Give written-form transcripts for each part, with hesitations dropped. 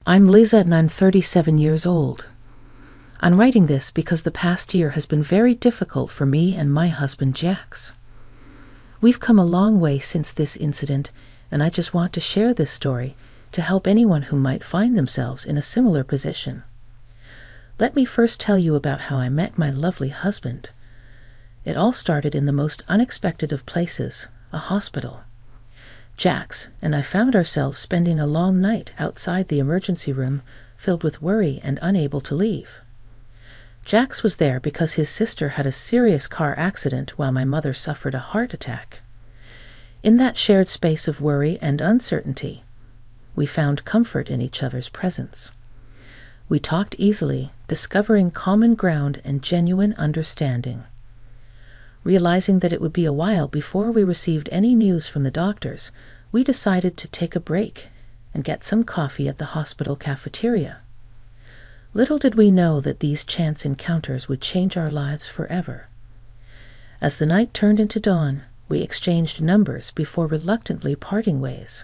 I'm Liza and I'm 37 years old. I'm writing this because the past year has been very difficult for me and my husband Jax. We've come a long way since this incident, and I just want to share this story to help anyone who might find themselves in a similar position. Let me first tell you about how I met my lovely husband. It all started in the most unexpected of places, a hospital. Jax and I found ourselves spending a long night outside the emergency room, filled with worry and unable to leave. Jax was there because his sister had a serious car accident while my mother suffered a heart attack. In that shared space of worry and uncertainty, we found comfort in each other's presence. We talked easily, discovering common ground and genuine understanding. Realizing that it would be a while before we received any news from the doctors, we decided to take a break and get some coffee at the hospital cafeteria. Little did we know that these chance encounters would change our lives forever. As the night turned into dawn, we exchanged numbers before reluctantly parting ways.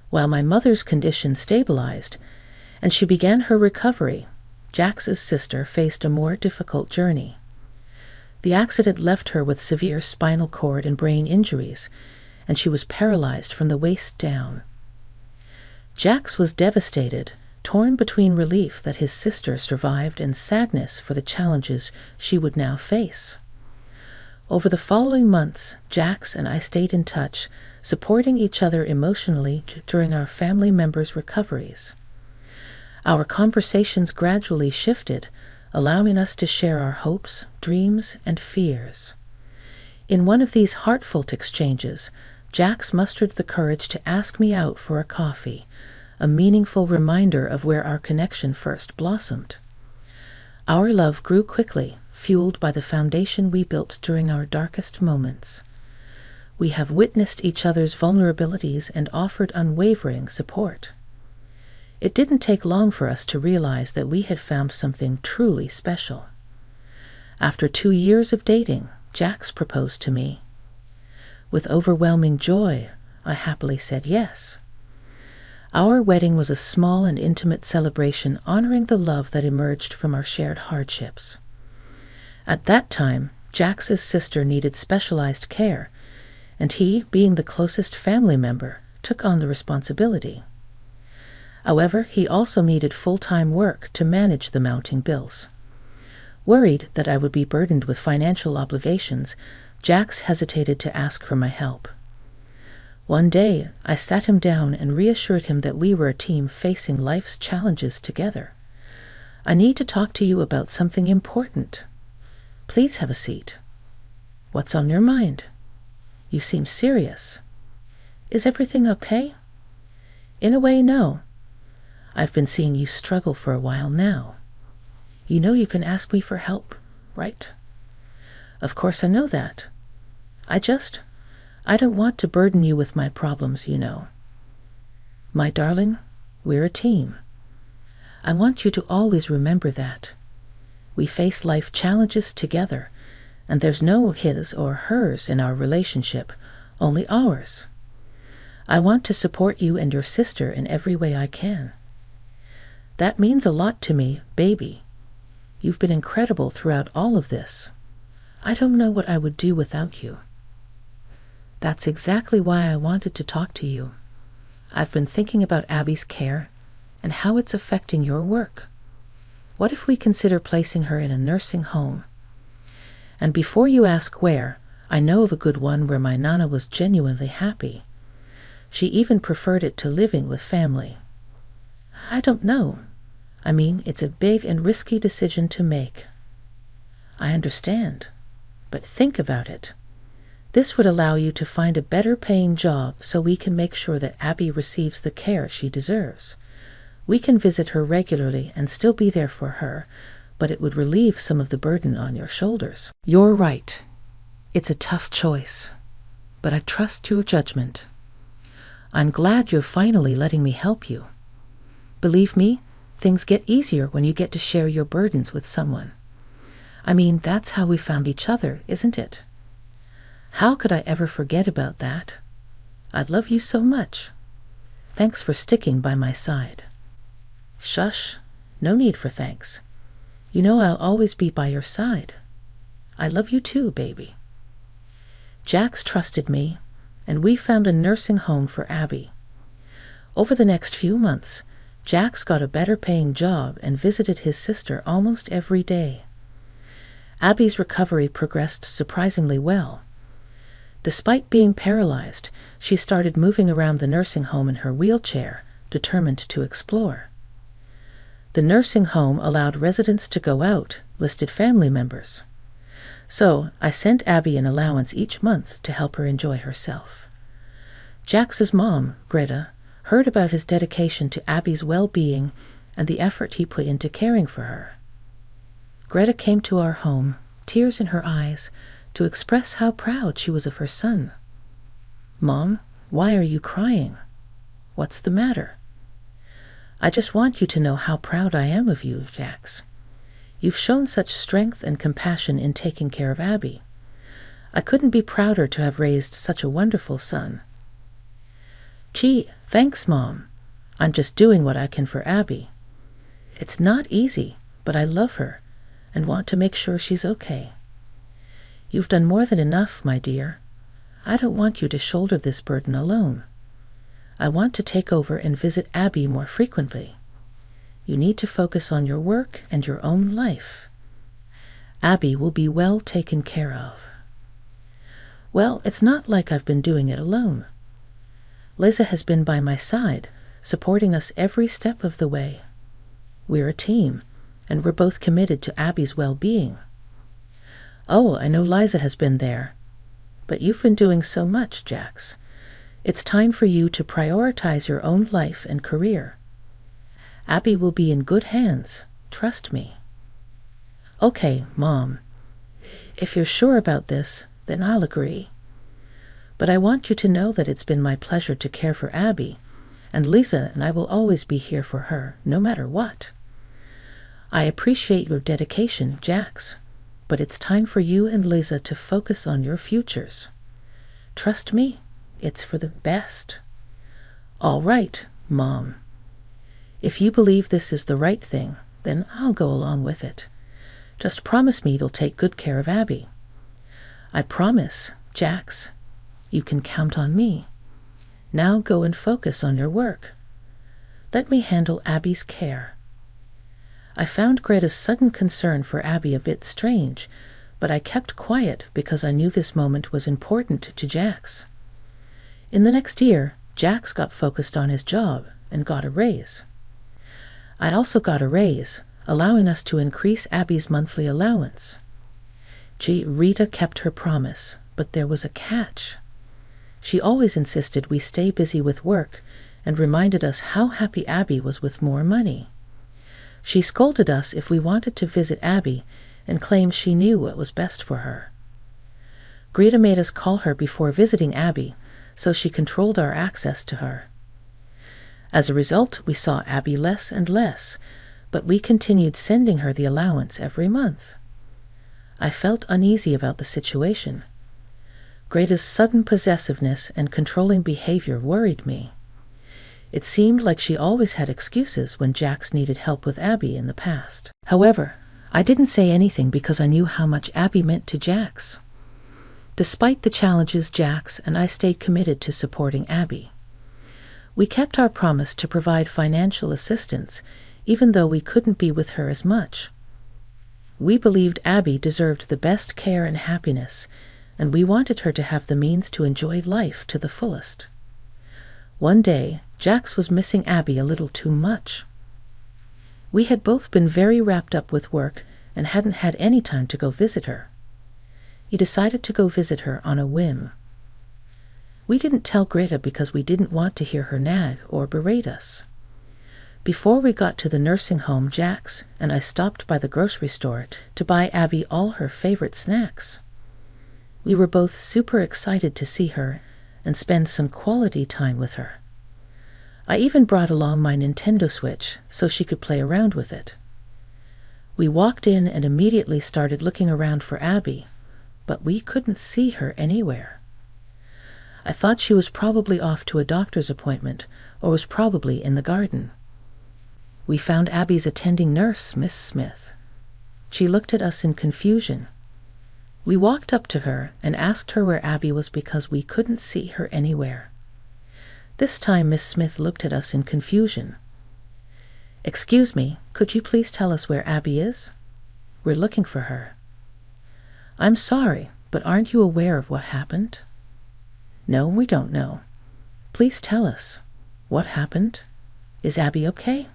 While my mother's condition stabilized and she began her recovery, Jax's sister faced a more difficult journey. The accident left her with severe spinal cord and brain injuries, and she was paralyzed from the waist down. Jax was devastated, torn between relief that his sister survived and sadness for the challenges she would now face. Over the following months, Jax and I stayed in touch, supporting each other emotionally during our family members' recoveries. Our conversations gradually shifted, allowing us to share our hopes, dreams, and fears. In one of these heartfelt exchanges, Jax mustered the courage to ask me out for a coffee, a meaningful reminder of where our connection first blossomed. Our love grew quickly, fueled by the foundation we built during our darkest moments. We have witnessed each other's vulnerabilities and offered unwavering support. It didn't take long for us to realize that we had found something truly special. After 2 years of dating, Jax proposed to me. With overwhelming joy, I happily said yes. Our wedding was a small and intimate celebration honoring the love that emerged from our shared hardships. At that time, Jax's sister needed specialized care, and he, being the closest family member, took on the responsibility. However, he also needed full-time work to manage the mounting bills. Worried that I would be burdened with financial obligations, Jax hesitated to ask for my help. One day, I sat him down and reassured him that we were a team facing life's challenges together. I need to talk to you about something important. Please have a seat. What's on your mind? You seem serious. Is everything okay? In a way, no. I've been seeing you struggle for a while now. You know you can ask me for help, right? Of course I know that. I don't want to burden you with my problems, you know. My darling, we're a team. I want you to always remember that. We face life challenges together, and there's no his or hers in our relationship, only ours. I want to support you and your sister in every way I can. That means a lot to me, baby. You've been incredible throughout all of this. I don't know what I would do without you. That's exactly why I wanted to talk to you. I've been thinking about Abby's care and how it's affecting your work. What if we consider placing her in a nursing home? And before you ask where, I know of a good one where my Nana was genuinely happy. She even preferred it to living with family. I don't know. I mean, it's a big and risky decision to make. I understand. But think about it. This would allow you to find a better paying job so we can make sure that Abby receives the care she deserves. We can visit her regularly and still be there for her, but it would relieve some of the burden on your shoulders. You're right. It's a tough choice, but I trust your judgment. I'm glad you're finally letting me help you. Believe me, things get easier when you get to share your burdens with someone. I mean, that's how we found each other, isn't it? How could I ever forget about that? I love you so much. Thanks for sticking by my side. Shush, no need for thanks. You know I'll always be by your side. I love you too, baby. Jax trusted me, and we found a nursing home for Abby. Over the next few months, Jax got a better-paying job and visited his sister almost every day. Abby's recovery progressed surprisingly well. Despite being paralyzed, she started moving around the nursing home in her wheelchair, determined to explore. The nursing home allowed residents to go out, listed family members. So I sent Abby an allowance each month to help her enjoy herself. Jax's mom, Greta, heard about his dedication to Abby's well-being and the effort he put into caring for her. Greta came to our home, tears in her eyes, to express how proud she was of her son. "Mom, why are you crying? What's the matter?" "I just want you to know how proud I am of you, Jax. You've shown such strength and compassion in taking care of Abby. I couldn't be prouder to have raised such a wonderful son." "Gee, thanks, Mom. I'm just doing what I can for Abby. It's not easy, but I love her and want to make sure she's okay." "You've done more than enough, my dear. I don't want you to shoulder this burden alone. I want to take over and visit Abby more frequently. You need to focus on your work and your own life. Abby will be well taken care of." "Well, it's not like I've been doing it alone. Liza has been by my side, supporting us every step of the way. We're a team, and we're both committed to Abby's well-being." "Oh, I know Liza has been there. But you've been doing so much, Jax. It's time for you to prioritize your own life and career. Abby will be in good hands, trust me." "Okay, Mom. If you're sure about this, then I'll agree. But I want you to know that it's been my pleasure to care for Abby, and Lisa and I will always be here for her, no matter what. I appreciate your dedication, Jax, but it's time for you and Lisa to focus on your futures. Trust me, it's for the best." "All right, Mom. If you believe this is the right thing, then I'll go along with it. Just promise me you'll take good care of Abby." "I promise, Jax. You can count on me. Now go and focus on your work. Let me handle Abby's care." I found Greta's sudden concern for Abby a bit strange, but I kept quiet because I knew this moment was important to Jax. In the next year, Jax got focused on his job and got a raise. I also got a raise, allowing us to increase Abby's monthly allowance. Gee, Rita kept her promise, but there was a catch. She always insisted we stay busy with work and reminded us how happy Abby was with more money. She scolded us if we wanted to visit Abby and claimed she knew what was best for her. Greta made us call her before visiting Abby, so she controlled our access to her. As a result, we saw Abby less and less, but we continued sending her the allowance every month. I felt uneasy about the situation. Greta's sudden possessiveness and controlling behavior worried me. It seemed like she always had excuses when Jax needed help with Abby in the past. However, I didn't say anything because I knew how much Abby meant to Jax. Despite the challenges, Jax and I stayed committed to supporting Abby. We kept our promise to provide financial assistance, even though we couldn't be with her as much. We believed Abby deserved the best care and happiness, and we wanted her to have the means to enjoy life to the fullest. One day, Jax was missing Abby a little too much. We had both been very wrapped up with work and hadn't had any time to go visit her. He decided to go visit her on a whim. We didn't tell Greta because we didn't want to hear her nag or berate us. Before we got to the nursing home, Jax and I stopped by the grocery store to buy Abby all her favorite snacks. We were both super excited to see her and spend some quality time with her. I even brought along my Nintendo Switch so she could play around with it. We walked in and immediately started looking around for Abby, but we couldn't see her anywhere. I thought she was probably off to a doctor's appointment or was probably in the garden. We found Abby's attending nurse, Miss Smith. She looked at us in confusion. We walked up to her and asked her where Abby was because we couldn't see her anywhere. This time Miss Smith looked at us in confusion. "Excuse me, could you please tell us where Abby is? We're looking for her." "I'm sorry, but aren't you aware of what happened?" "No, we don't know. Please tell us. What happened? Is Abby okay?"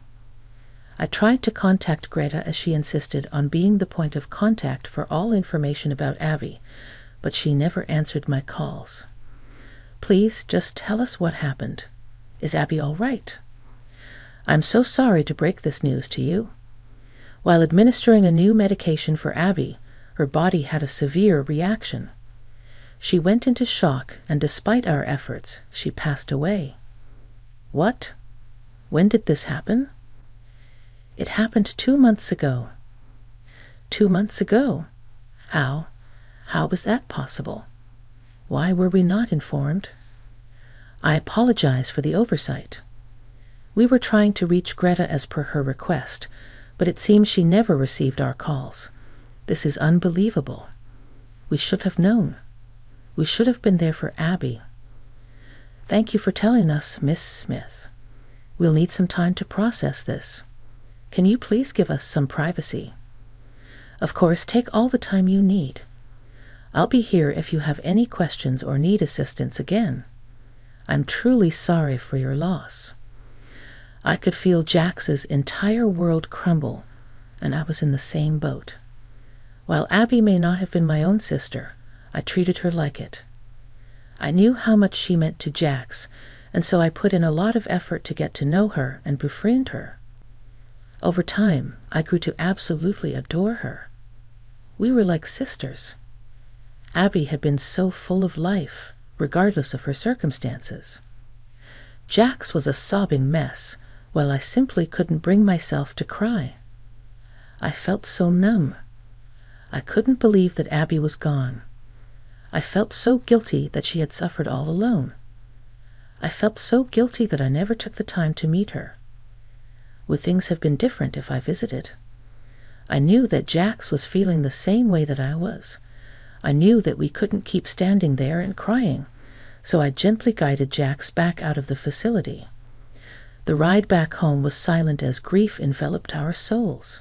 I tried to contact Greta as she insisted on being the point of contact for all information about Abby, but she never answered my calls. "Please just tell us what happened. Is Abby all right?" "I'm so sorry to break this news to you. While administering a new medication for Abby, her body had a severe reaction. She went into shock, and despite our efforts, she passed away." "What? When did this happen?" "It happened 2 months ago." 2 months ago? How was that possible? Why were we not informed?" "I apologize for the oversight. We were trying to reach Greta as per her request, but it seems she never received our calls. This is unbelievable. We should have known. We should have been there for Abby." "Thank you for telling us, Miss Smith. We'll need some time to process this. Can you please give us some privacy?" "Of course, take all the time you need. I'll be here if you have any questions or need assistance again. I'm truly sorry for your loss." I could feel Jax's entire world crumble, and I was in the same boat. While Abby may not have been my own sister, I treated her like it. I knew how much she meant to Jax, and so I put in a lot of effort to get to know her and befriend her. Over time, I grew to absolutely adore her. We were like sisters. Abby had been so full of life, regardless of her circumstances. Jax was a sobbing mess, while I simply couldn't bring myself to cry. I felt so numb. I couldn't believe that Abby was gone. I felt so guilty that she had suffered all alone. I felt so guilty that I never took the time to meet her. Would things have been different if I visited? I knew that Jax was feeling the same way that I was. I knew that we couldn't keep standing there and crying, so I gently guided Jax back out of the facility. The ride back home was silent as grief enveloped our souls.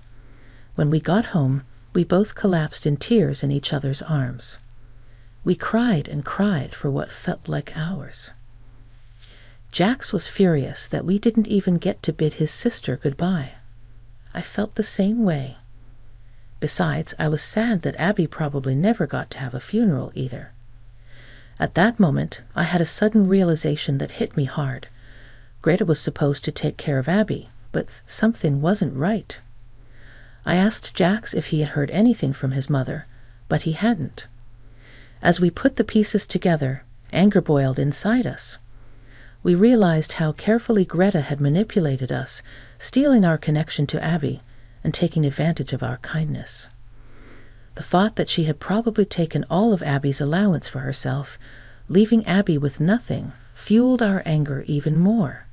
When we got home, we both collapsed in tears in each other's arms. We cried and cried for what felt like hours. Jax was furious that we didn't even get to bid his sister goodbye. I felt the same way. Besides, I was sad that Abby probably never got to have a funeral either. At that moment, I had a sudden realization that hit me hard. Greta was supposed to take care of Abby, but something wasn't right. I asked Jax if he had heard anything from his mother, but he hadn't. As we put the pieces together, anger boiled inside us. We realized how carefully Greta had manipulated us, stealing our connection to Abby and taking advantage of our kindness. The thought that she had probably taken all of Abby's allowance for herself, leaving Abby with nothing, fueled our anger even more.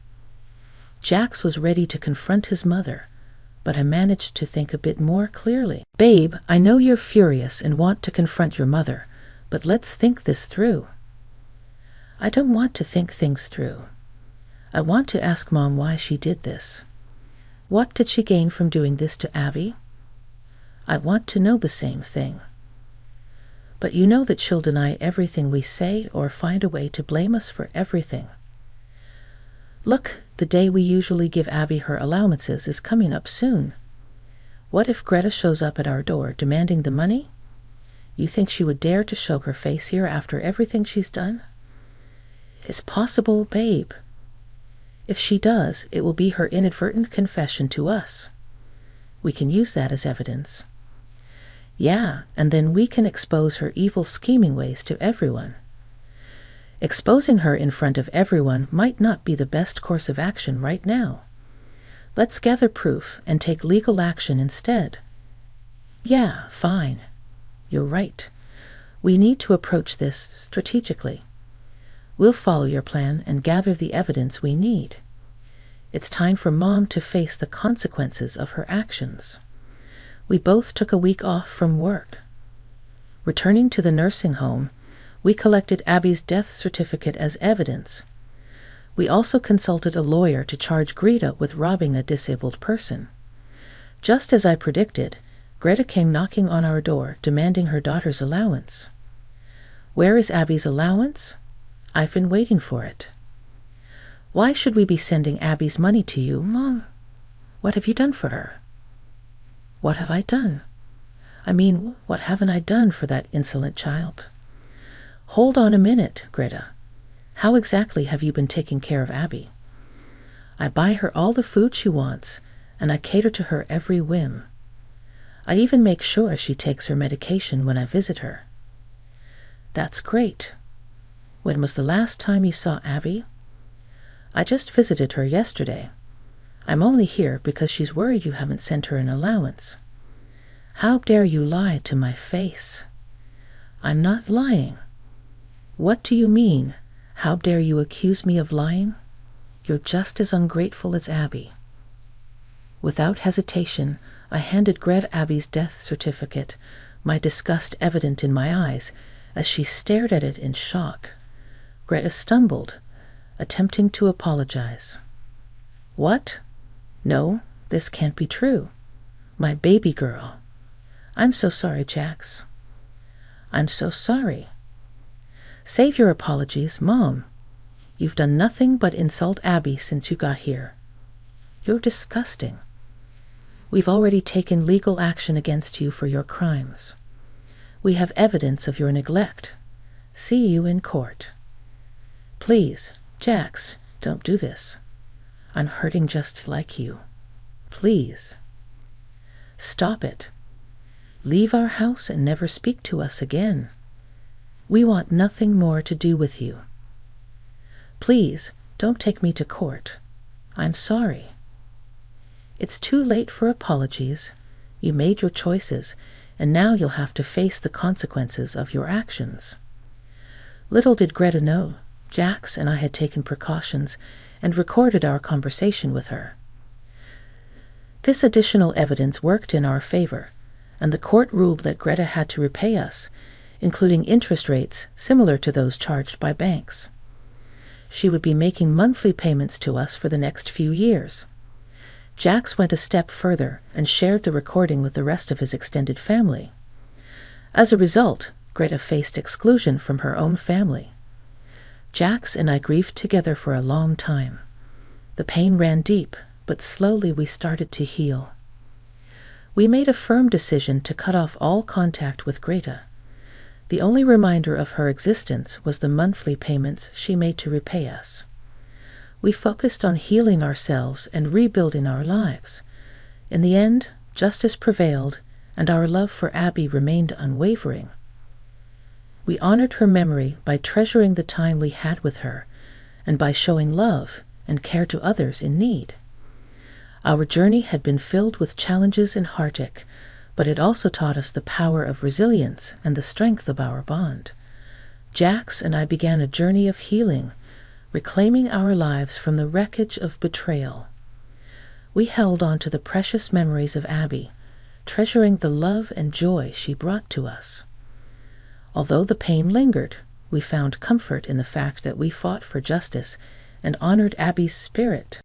Jax was ready to confront his mother, but I managed to think a bit more clearly. "Babe, I know you're furious and want to confront your mother, but let's think this through." "I don't want to think things through. I want to ask Mom why she did this. What did she gain from doing this to Abby? I want to know the same thing. But you know that she'll deny everything we say or find a way to blame us for everything. Look, the day we usually give Abby her allowances is coming up soon. What if Greta shows up at our door demanding the money? You think she would dare to show her face here after everything she's done? It's possible, babe. If she does, it will be her inadvertent confession to us. We can use that as evidence. Yeah, and then we can expose her evil scheming ways to everyone. Exposing her in front of everyone might not be the best course of action right now. Let's gather proof and take legal action instead." "Yeah, fine. You're right. We need to approach this strategically. We'll follow your plan and gather the evidence we need. It's time for Mom to face the consequences of her actions. We both took a week off from work. Returning to the nursing home, we collected Abby's death certificate as evidence. We also consulted a lawyer to charge Greta with robbing a disabled person. Just as I predicted, Greta came knocking on our door, demanding her daughter's allowance. Where is Abby's allowance? I've been waiting for it. Why should we be sending Abby's money to you, Mom? What have you done for her? What have I done? I mean, what haven't I done for that insolent child? Hold on a minute, Greta. How exactly have you been taking care of Abby? I buy her all the food she wants, and I cater to her every whim. I even make sure she takes her medication when I visit her. That's great. When was the last time you saw Abby? I just visited her yesterday. I'm only here because she's worried you haven't sent her an allowance. How dare you lie to my face? I'm not lying. What do you mean? How dare you accuse me of lying? You're just as ungrateful as Abby. Without hesitation, I handed Greta Abby's death certificate, my disgust evident in my eyes, as she stared at it in shock. Greta stumbled, attempting to apologize. What? No, this can't be true. My baby girl. I'm so sorry, Jax. I'm so sorry. Save your apologies, Mom. You've done nothing but insult Abby since you got here. You're disgusting. We've already taken legal action against you for your crimes. We have evidence of your neglect. See you in court. Please, Jax, don't do this. I'm hurting just like you. Please. Stop it. Leave our house and never speak to us again. We want nothing more to do with you. Please, don't take me to court. I'm sorry. It's too late for apologies. You made your choices, and now you'll have to face the consequences of your actions. Little did Greta know, Jax and I had taken precautions and recorded our conversation with her. This additional evidence worked in our favor, and the court ruled that Greta had to repay us, including interest rates similar to those charged by banks. She would be making monthly payments to us for the next few years. Jax went a step further and shared the recording with the rest of his extended family. As a result, Greta faced exclusion from her own family. Jax and I grieved together for a long time. The pain ran deep, but slowly we started to heal. We made a firm decision to cut off all contact with Greta. The only reminder of her existence was the monthly payments she made to repay us. We focused on healing ourselves and rebuilding our lives. In the end, justice prevailed, and our love for Abby remained unwavering. We honored her memory by treasuring the time we had with her, and by showing love and care to others in need. Our journey had been filled with challenges and heartache, but it also taught us the power of resilience and the strength of our bond. Jax and I began a journey of healing, reclaiming our lives from the wreckage of betrayal. We held on to the precious memories of Abby, treasuring the love and joy she brought to us. Although the pain lingered, we found comfort in the fact that we fought for justice and honored Abby's spirit.